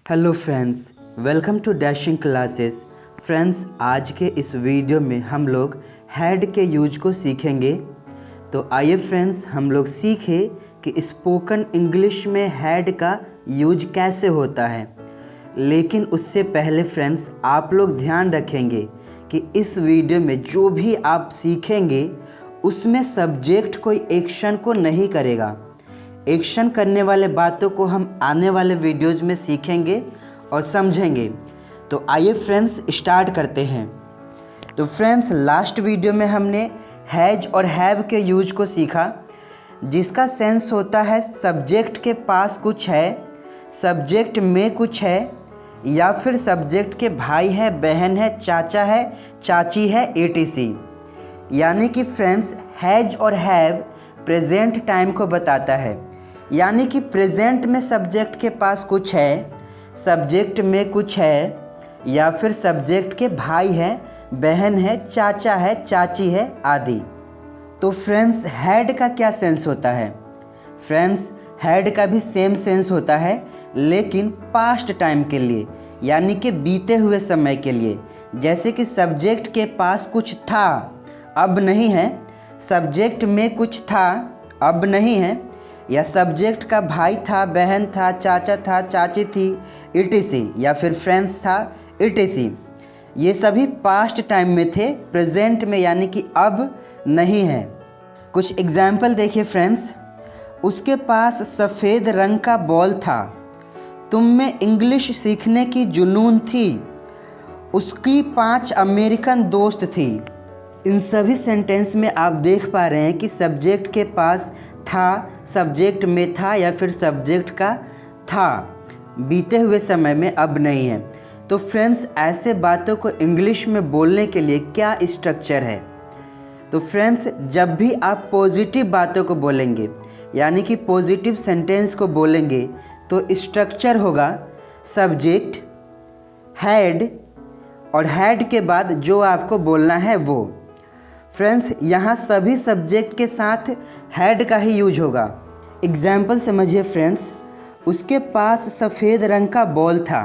Hello friends, welcome to dashing classes. Friends, आज के इस वीडियो में हम लोग हैड के यूज को सीखेंगे। तो आइए फ्रेंड्स, हम लोग सीखें कि स्पोकन इंग्लिश में हैड का यूज कैसे होता है। लेकिन उससे पहले फ्रेंड्स, आप लोग ध्यान रखेंगे कि इस वीडियो में जो भी आप सीखेंगे उसमें सब्जेक्ट कोई एक्शन को नहीं करेगा। एक्शन करने वाले बातों को हम आने वाले वीडियोज़ में सीखेंगे और समझेंगे। तो आइए फ्रेंड्स, स्टार्ट करते हैं। तो फ्रेंड्स, लास्ट वीडियो में हमने हैज और हैव के यूज को सीखा, जिसका सेंस होता है सब्जेक्ट के पास कुछ है, सब्जेक्ट में कुछ है, या फिर सब्जेक्ट के भाई है, बहन है, चाचा है, चाची है, etc। यानी कि फ्रेंड्स, हैज और हैव प्रेजेंट टाइम को बताता है। यानी कि प्रेजेंट में सब्जेक्ट के पास कुछ है, सब्जेक्ट में कुछ है, या फिर सब्जेक्ट के भाई है, बहन है, चाचा है, चाची है आदि। तो फ्रेंड्स, हैड का क्या सेंस होता है? फ्रेंड्स, हैड का भी सेम सेंस होता है, लेकिन पास्ट टाइम के लिए, यानी कि बीते हुए समय के लिए। जैसे कि सब्जेक्ट के पास कुछ था, अब नहीं है, सब्जेक्ट में कुछ था, अब नहीं है, या सब्जेक्ट का भाई था, बहन था, चाचा था, चाची थी, etc, या फिर फ्रेंड्स था, etc। ये सभी पास्ट टाइम में थे, प्रेजेंट में यानी कि अब नहीं है। कुछ एग्जाम्पल देखिए फ्रेंड्स। उसके पास सफ़ेद रंग का बॉल था। तुम में इंग्लिश सीखने की जुनून थी। उसकी 5 अमेरिकन दोस्त थी। इन सभी सेंटेंस में आप देख पा रहे हैं कि सब्जेक्ट के पास था, सब्जेक्ट में था, या फिर सब्जेक्ट का था बीते हुए समय में, अब नहीं है। तो फ्रेंड्स, ऐसे बातों को इंग्लिश में बोलने के लिए क्या स्ट्रक्चर है? तो फ्रेंड्स, जब भी आप पॉजिटिव बातों को बोलेंगे, यानी कि पॉजिटिव सेंटेंस को बोलेंगे, तो स्ट्रक्चर होगा सब्जेक्ट, हैड, और हैड के बाद जो आपको बोलना है वो। फ्रेंड्स, यहाँ सभी सब्जेक्ट के साथ हैड का ही यूज होगा। एग्जाम्पल समझिए फ्रेंड्स। उसके पास सफ़ेद रंग का बॉल था।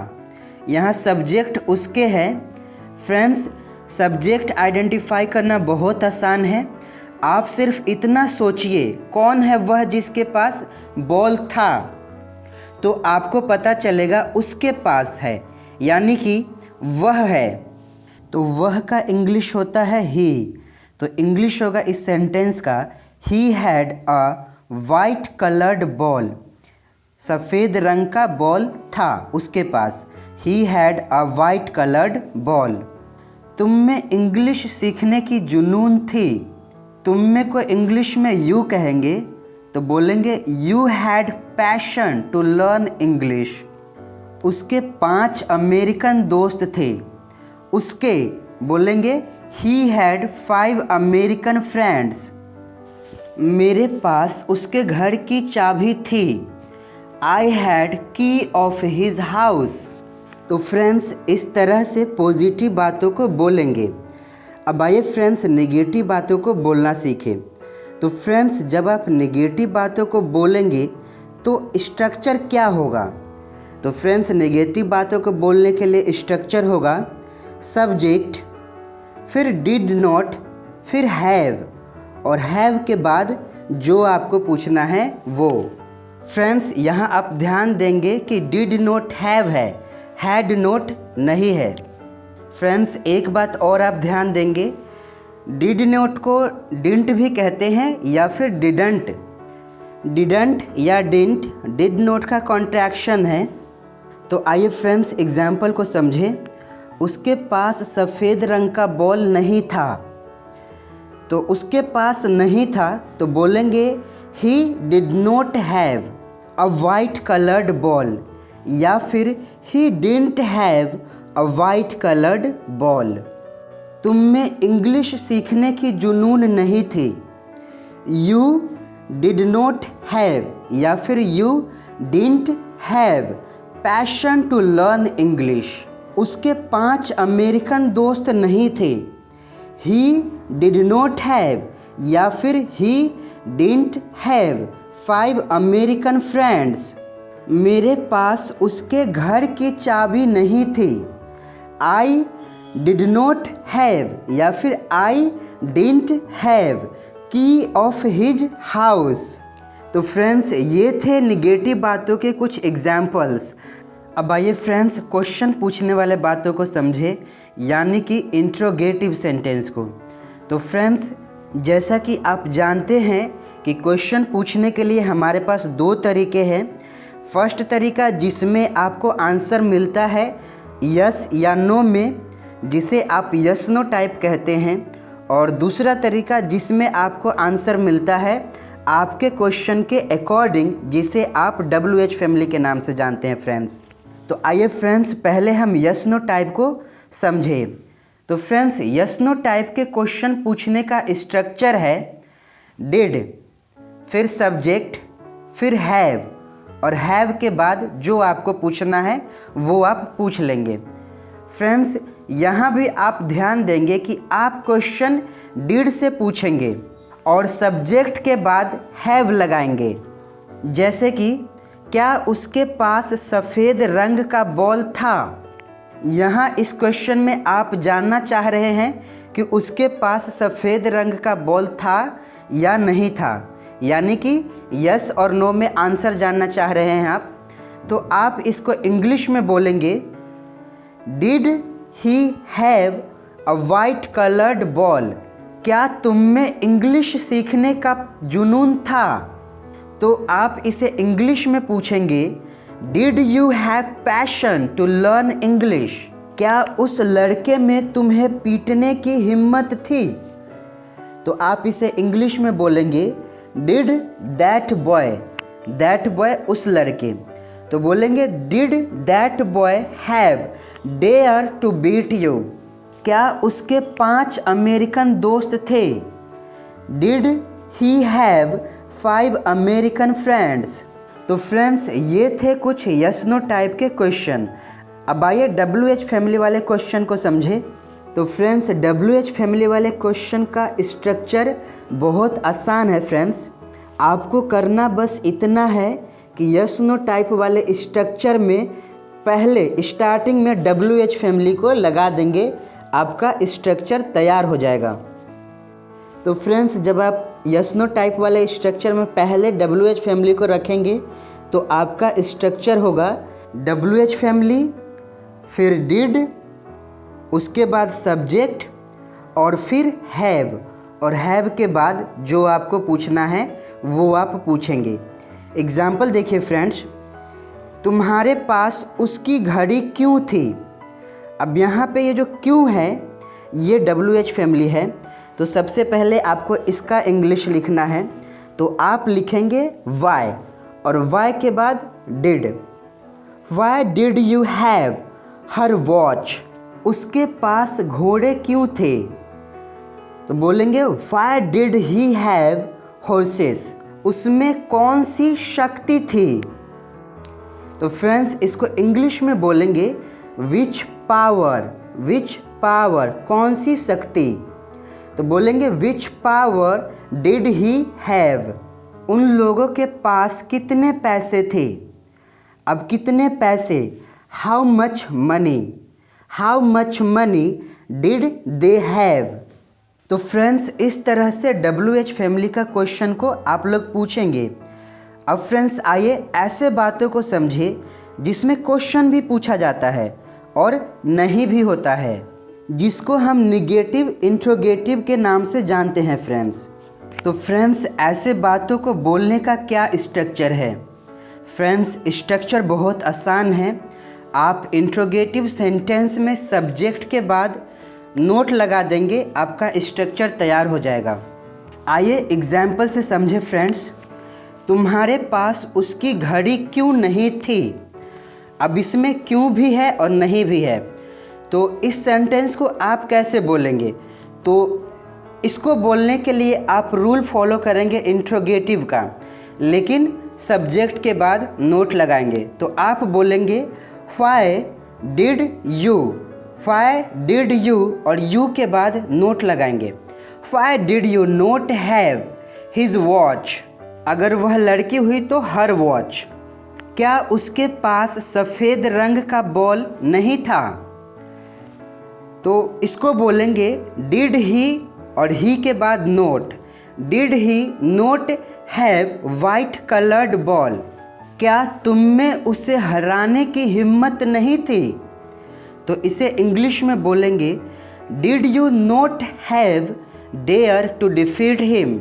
यहाँ सब्जेक्ट उसके है। फ्रेंड्स, सब्जेक्ट आइडेंटिफाई करना बहुत आसान है। आप सिर्फ इतना सोचिए, कौन है वह जिसके पास बॉल था, तो आपको पता चलेगा उसके पास है, यानी कि वह है। तो वह का इंग्लिश होता है ही। तो इंग्लिश होगा इस सेंटेंस का, he had a white coloured ball. सफ़ेद रंग का बॉल था उसके पास। He had a white coloured ball. तुम में इंग्लिश सीखने की जुनून थी। तुम में को इंग्लिश में यू कहेंगे तो बोलेंगे you had passion to learn English. उसके 5 अमेरिकन दोस्त थे। उसके बोलेंगे he had 5 अमेरिकन फ्रेंड्स। मेरे पास उसके घर की चाबी थी। I had key of his house। तो फ्रेंड्स, इस तरह से पॉजिटिव बातों को बोलेंगे। अब आइए फ्रेंड्स, नेगेटिव बातों को बोलना सीखें। तो फ्रेंड्स, जब आप नेगेटिव बातों को बोलेंगे तो स्ट्रक्चर क्या होगा? तो फ्रेंड्स, नेगेटिव बातों को बोलने के लिए स्ट्रक्चर होगा सब्जेक्ट, फिर डिड नॉट, फिर हैव, और हैव के बाद जो आपको पूछना है वो। फ्रेंड्स, यहाँ आप ध्यान देंगे कि डिड नॉट हैव है, हैड नॉट नहीं है। फ्रेंड्स, एक बात और आप ध्यान देंगे, डिड नॉट को डिडंट भी कहते हैं या फिर डिडंट। डिडंट या डिडंट डिड नॉट का कॉन्ट्रैक्शन है। तो आइए फ्रेंड्स, एग्जाम्पल को समझें। उसके पास सफ़ेद रंग का बॉल नहीं था। तो उसके पास नहीं था तो बोलेंगे he did not have a white coloured ball, या फिर he didn't have a white coloured ball. तुम में इंग्लिश सीखने की जुनून नहीं थी। यू डिड नॉट हैव, या फिर you didn't have passion to learn English. उसके 5 अमेरिकन दोस्त नहीं थे। ही डिड नॉट हैव, या फिर he didn't have 5 American friends. मेरे पास उसके घर की चाबी नहीं थी। आई डिड नॉट हैव या फिर आई डिडंट हैव की ऑफ हिज हाउस। तो फ्रेंड्स ये थे निगेटिव बातों के कुछ एग्जाम्पल्स। अब आइए फ्रेंड्स क्वेश्चन पूछने वाले बातों को समझे, यानी कि इंट्रोगेटिव सेंटेंस को। तो फ्रेंड्स जैसा कि आप जानते हैं कि क्वेश्चन पूछने के लिए हमारे पास दो तरीके हैं। फर्स्ट तरीका जिसमें आपको आंसर मिलता है यस या नो में, जिसे आप यस नो टाइप कहते हैं, और दूसरा तरीका जिसमें आपको आंसर मिलता है आपके क्वेश्चन के अकॉर्डिंग, जिसे आप WH फैमिली के नाम से जानते हैं फ्रेंड्स। तो आइए फ्रेंड्स पहले हम यस नो टाइप को समझें। तो फ्रेंड्स यस नो टाइप के क्वेश्चन पूछने का स्ट्रक्चर है डिड, फिर सब्जेक्ट, फिर हैव, और हैव के बाद जो आपको पूछना है वो आप पूछ लेंगे। फ्रेंड्स यहाँ भी आप ध्यान देंगे कि आप क्वेश्चन डिड से पूछेंगे और सब्जेक्ट के बाद हैव लगाएंगे। जैसे कि क्या उसके पास सफ़ेद रंग का बॉल था। यहाँ इस क्वेश्चन में आप जानना चाह रहे हैं कि उसके पास सफ़ेद रंग का बॉल था या नहीं था, यानी कि यस और नो में आंसर जानना चाह रहे हैं आप। तो आप इसको इंग्लिश में बोलेंगे did he have a white coloured ball. क्या तुम में इंग्लिश सीखने का जुनून था। तो आप इसे इंग्लिश में पूछेंगे did you have passion to learn English. क्या उस लड़के में तुम्हें पीटने की हिम्मत थी। तो आप इसे इंग्लिश में बोलेंगे डिड दैट बॉय उस लड़के। तो बोलेंगे did that boy have dare to beat you. क्या उसके 5 अमेरिकन दोस्त थे। Did he have 5 American friends. तो फ्रेंड्स ये थे कुछ यस नो टाइप के क्वेश्चन। अब आइए WH फैमिली वाले क्वेश्चन को समझे। तो फ्रेंड्स WH फैमिली वाले क्वेश्चन का स्ट्रक्चर बहुत आसान है फ्रेंड्स। आपको करना बस इतना है कि यस नो टाइप वाले स्ट्रक्चर में पहले स्टार्टिंग में WH फैमिली को लगा देंगे, आपका स्ट्रक्चर तैयार हो जाएगा। तो फ्रेंड्स जब आप यस नो टाइप वाले स्ट्रक्चर में पहले WH फैमिली को रखेंगे तो आपका स्ट्रक्चर होगा WH फैमिली, फिर डिड, उसके बाद सब्जेक्ट, और फिर हैव, और हैव के बाद जो आपको पूछना है वो आप पूछेंगे। एग्जाम्पल देखिए फ्रेंड्स, तुम्हारे पास उसकी घड़ी क्यों थी। अब यहाँ पे ये जो क्यों है ये WH फैमिली है। तो सबसे पहले आपको इसका इंग्लिश लिखना है। तो आप लिखेंगे वाई, और वाई के बाद did. Why did you have her watch. उसके पास घोड़े क्यों थे। तो बोलेंगे why did he have horses. उसमें कौन सी शक्ति थी। तो फ्रेंड्स इसको इंग्लिश में बोलेंगे विच पावर, कौन सी शक्ति। तो बोलेंगे which power did he have. उन लोगों के पास कितने पैसे थे। अब कितने पैसे, how much money did they have. तो फ्रेंड्स इस तरह से WH फैमिली का क्वेश्चन को आप लोग पूछेंगे। अब फ्रेंड्स आइए ऐसे बातों को समझिए जिसमें क्वेश्चन भी पूछा जाता है और नहीं भी होता है, जिसको हम निगेटिव इंट्रोगेटिव के नाम से जानते हैं फ्रेंड्स। तो फ्रेंड्स ऐसे बातों को बोलने का क्या स्ट्रक्चर है। फ्रेंड्स स्ट्रक्चर बहुत आसान है। आप इंट्रोगेटिव सेंटेंस में सब्जेक्ट के बाद नोट लगा देंगे, आपका स्ट्रक्चर तैयार हो जाएगा। आइए एग्जाम्पल से समझे फ्रेंड्स। तुम्हारे पास उसकी घड़ी क्यों नहीं थी। अब इसमें क्यों भी है और नहीं भी है, तो इस सेंटेंस को आप कैसे बोलेंगे। तो इसको बोलने के लिए आप रूल फॉलो करेंगे इंट्रोगेटिव का, लेकिन सब्जेक्ट के बाद नोट लगाएंगे। तो आप बोलेंगे व्हाई डिड यू और यू के बाद नोट लगाएंगे। Why did you not have his watch. अगर वह लड़की हुई तो हर वॉच। क्या उसके पास सफ़ेद रंग का बॉल नहीं था? तो इसको बोलेंगे डिड ही और ही के बाद note. Did he note have white coloured ball? क्या तुम में उसे हराने की हिम्मत नहीं थी? तो इसे इंग्लिश में बोलेंगे did you not have dare to defeat him?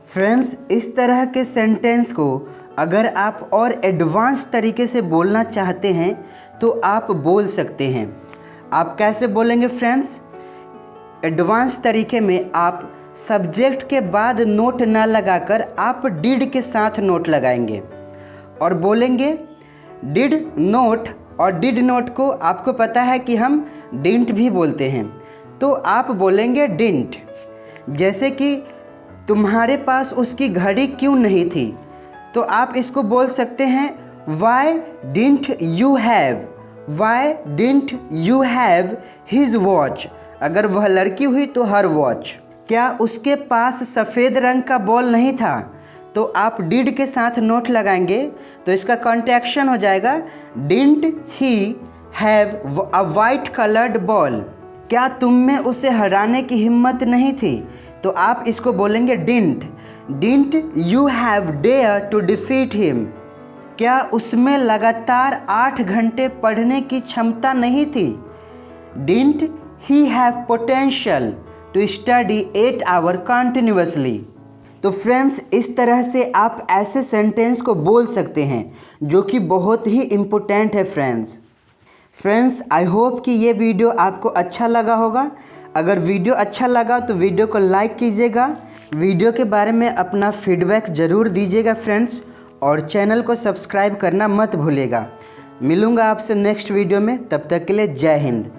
Friends, इस तरह के सेंटेंस को अगर आप और एडवांस तरीके से बोलना चाहते हैं तो आप बोल सकते हैं। आप कैसे बोलेंगे फ्रेंड्स? एडवांस तरीके में आप सब्जेक्ट के बाद नोट ना लगाकर आप डिड के साथ नोट लगाएंगे और बोलेंगे डिड नोट। और डिड नोट को आपको पता है कि हम डिंट भी बोलते हैं, तो आप बोलेंगे डिंट। जैसे कि तुम्हारे पास उसकी घड़ी क्यों नहीं थी, तो आप इसको बोल सकते हैं why didn't you have, why didn't you have his watch. अगर वह लड़की हुई तो हर वॉच। क्या उसके पास सफ़ेद रंग का बॉल नहीं था, तो आप डिड के साथ नोट लगाएंगे तो इसका कॉन्ट्रैक्शन हो जाएगा didn't he have a white coloured ball? क्या तुम में उसे हराने की हिम्मत नहीं थी, तो आप इसको बोलेंगे didn't. Didn't you have dare to defeat him? क्या उसमें लगातार 8 घंटे पढ़ने की क्षमता नहीं थी? Didn't he have potential to study 8 hour continuously? तो फ्रेंड्स, इस तरह से आप ऐसे सेंटेंस को बोल सकते हैं जो कि बहुत ही इम्पोर्टेंट है फ्रेंड्स, आई होप कि ये वीडियो आपको अच्छा लगा होगा। अगर वीडियो अच्छा लगा तो वीडियो को लाइक कीजिएगा, वीडियो के बारे में अपना फीडबैक ज़रूर दीजिएगा फ्रेंड्स, और चैनल को सब्सक्राइब करना मत भूलिएगा। मिलूँगा आपसे नेक्स्ट वीडियो में, तब तक के लिए जय हिंद।